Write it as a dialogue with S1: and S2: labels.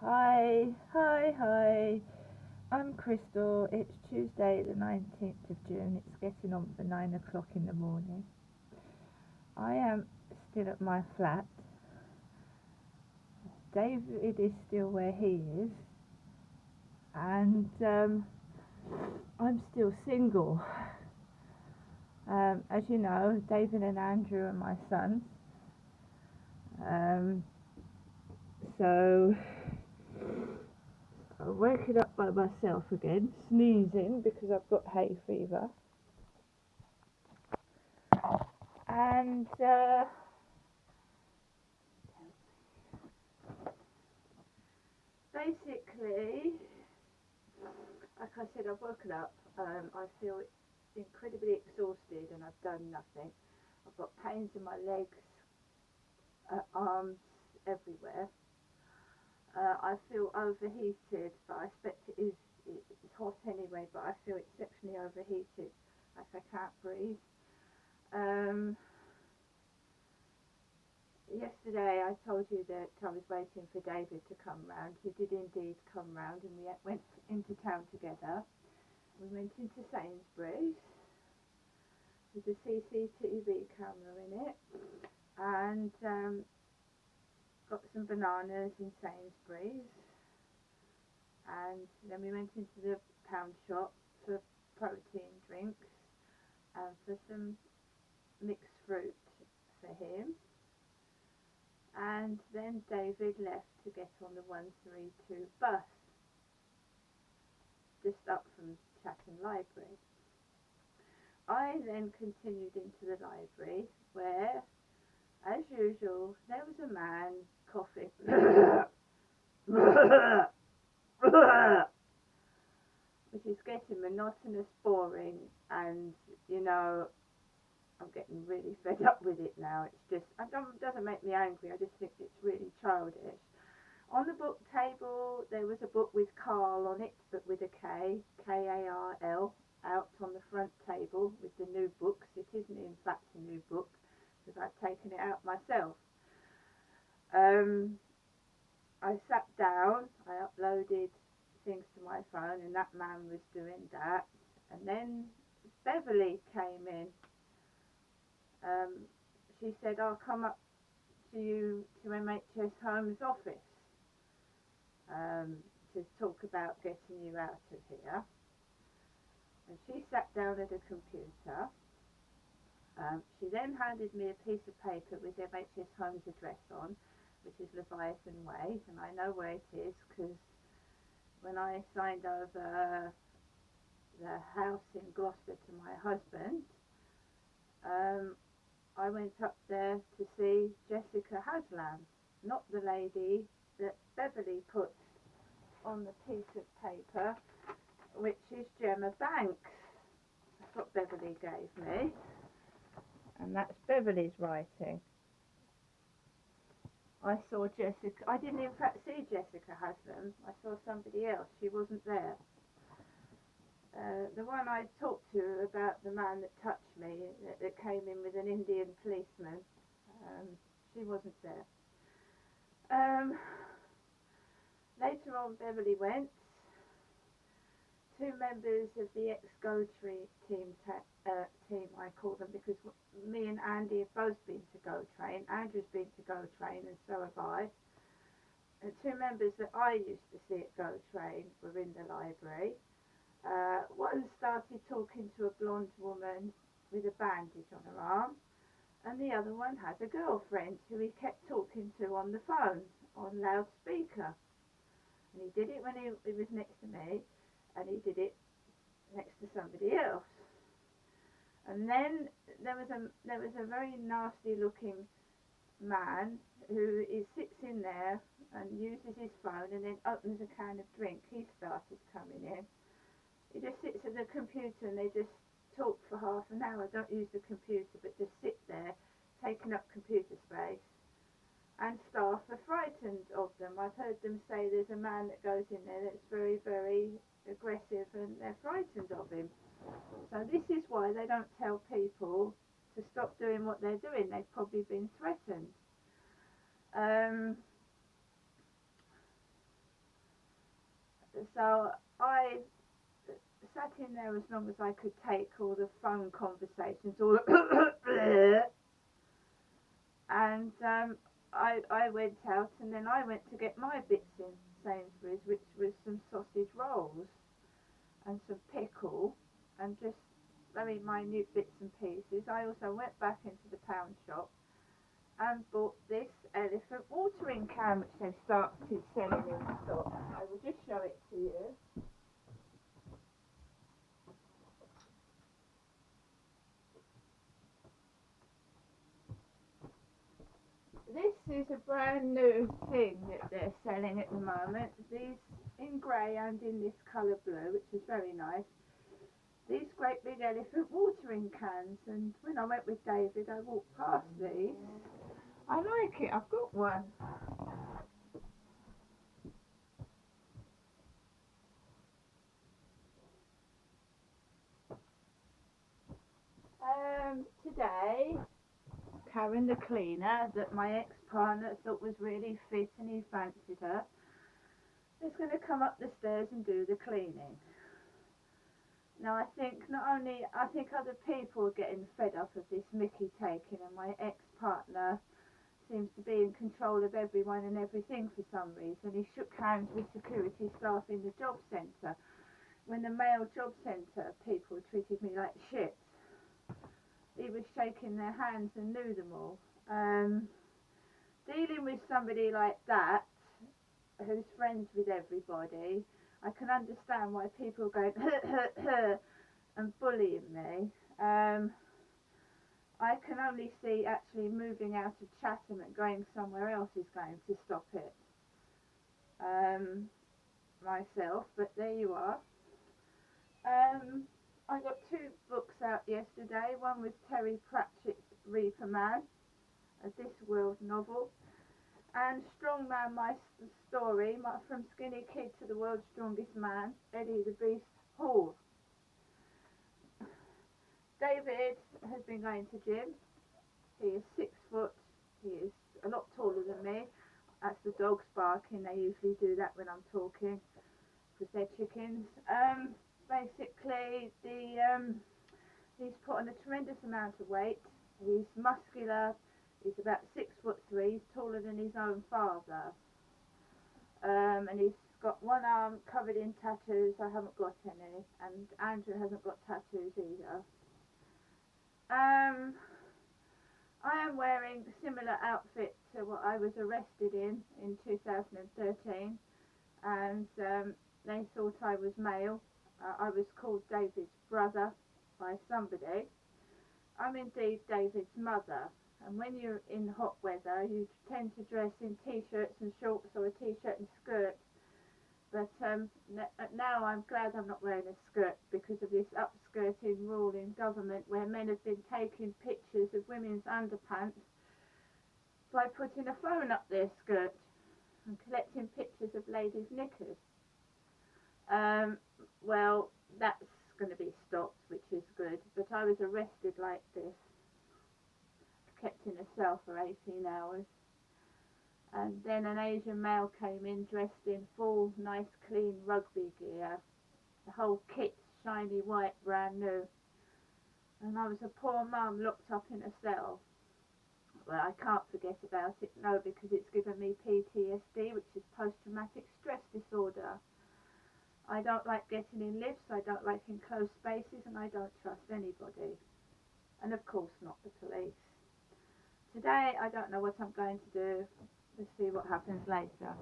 S1: Hi. I'm Crystal. It's Tuesday, the 19th of June. It's getting on for 9 o'clock in the morning. I am still at my flat. David is still where he is, and I'm still single. As you know, David and Andrew are my sons. Um, so I'm waking up by myself again, sneezing because I've got hay fever. And basically, like I said, I've woken up. I feel incredibly exhausted and I've done nothing. I've got pains in my legs, arms, everywhere. I feel overheated, but I expect it's hot anyway, but I feel exceptionally overheated, like I can't breathe. Um, Yesterday I told you that I was waiting for David to come round. He did indeed come round and we went into town together. We went into Sainsbury's with a CCTV camera in it and got some bananas in Sainsbury's, and then we went into the pound shop for protein drinks and for some mixed fruit for him, and then David left to get on the 132 bus just up from Chatham Library. I then continued into the library where, as usual, there was a man coughing which is getting monotonous, boring, and you know, I'm getting really fed up with it now. It's just, it doesn't make me angry. I just think it's really childish. On the book table, there was a book with Carl on it, but with a K, Karl, out on the front table with the new books. It isn't in fact a new book because I've taken it out myself. Um, I sat down, I uploaded things to my phone, and that man was doing that. And then Beverly came in. She said, I'll come up to you to MHS Home's office to talk about getting you out of here. And she sat down at a computer. She then handed me a piece of paper with MHS Home's address on, which is Leviathan Way, and I know where it is because when I signed over the house in Gloucester to my husband, I went up there to see Jessica Haslam, not the lady that Beverly put on the piece of paper, which is Gemma Banks. That's what Beverly gave me, and that's Beverly's writing. I saw Jessica. I didn't in fact see Jessica Haslam. I saw somebody else. She wasn't there. The one I talked to about the man that touched me, that came in with an Indian policeman, she wasn't there. Later on, Beverly went. Two members of the ex-Go team, I call them, because me and Andy have both been to Go Train. Andrew's been to Go Train, and so have I. And two members that I used to see at Go Train were in the library. One started talking to a blonde woman with a bandage on her arm, and the other one has a girlfriend who he kept talking to on the phone on loudspeaker. And he did it when he was next to me, and he did it next to somebody else. And then there was a very nasty looking man who sits in there and uses his phone and then opens a can of drink. He started coming in. He just sits at the computer and they just talk for half an hour. Don't use the computer, but just sit there, taking up computer space. And staff are frightened of them. I've heard them say there's a man that goes in there that's very, very aggressive and they're frightened of him. So this is why they don't tell people to stop doing what they're doing. They've probably been threatened. So I sat in there as long as I could take all the phone conversations, all the and I went out and then I went to get my bits in Sainsbury's, which was some sausage rolls and some pickle and just very minute bits and pieces. I also went back into the pound shop and bought this elephant watering can, which they've started selling in stock. I will just show it to you. This is a brand new thing that they're selling at the moment. These in grey and in this colour blue, which is very nice. These great big elephant watering cans, and when I went with David I walked past these. I like it, I've got one. Today Karen the cleaner that my ex-partner thought was really fit and he fancied her is going to come up the stairs and do the cleaning. Now I think other people are getting fed up of this mickey taking, and my ex-partner seems to be in control of everyone and everything for some reason. He shook hands with security staff in the job centre when the male job centre people treated me like shit. He was shaking their hands and knew them all. Dealing with somebody like that, who's friends with everybody, I can understand why people are going and bullying me. I can only see actually moving out of Chatham and going somewhere else is going to stop it myself, but there you are. I got 2 books out yesterday, one with Terry Pratchett's Reaper Man, a Discworld novel, and Strongman, my story, from skinny kid to the world's strongest man, Eddie the Beast Hall. David has been going to gym. He is 6 foot. He is a lot taller than me. That's the dogs barking. They usually do that when I'm talking because they're chickens. Basically, he's put on a tremendous amount of weight. He's muscular. He's about 6'3". He's taller than his own father. And he's got one arm covered in tattoos. I haven't got any, and Andrew hasn't got tattoos either. I am wearing a similar outfit to what I was arrested in 2013, and they thought I was male. I was called David's brother by somebody. I'm indeed David's mother, and when you're in hot weather you tend to dress in t-shirts and shorts or a t-shirt and skirt, but now I'm glad I'm not wearing a skirt because of this upskirting rule in government where men have been taking pictures of women's underpants by putting a phone up their skirt and collecting pictures of ladies' knickers. Well, that's going to be stopped, which is good, but I was arrested like this, kept in a cell for 18 hours, and then an Asian male came in dressed in full nice clean rugby gear, the whole kit's shiny white, brand new, and I was a poor mum locked up in a cell. Well, I can't forget about it, no, because it's given me PTSD, which is post-traumatic stress disorder. I don't like getting in lifts, I don't like enclosed spaces, and I don't trust anybody. And of course not the police. Today I don't know what I'm going to do. Let's see what happens later.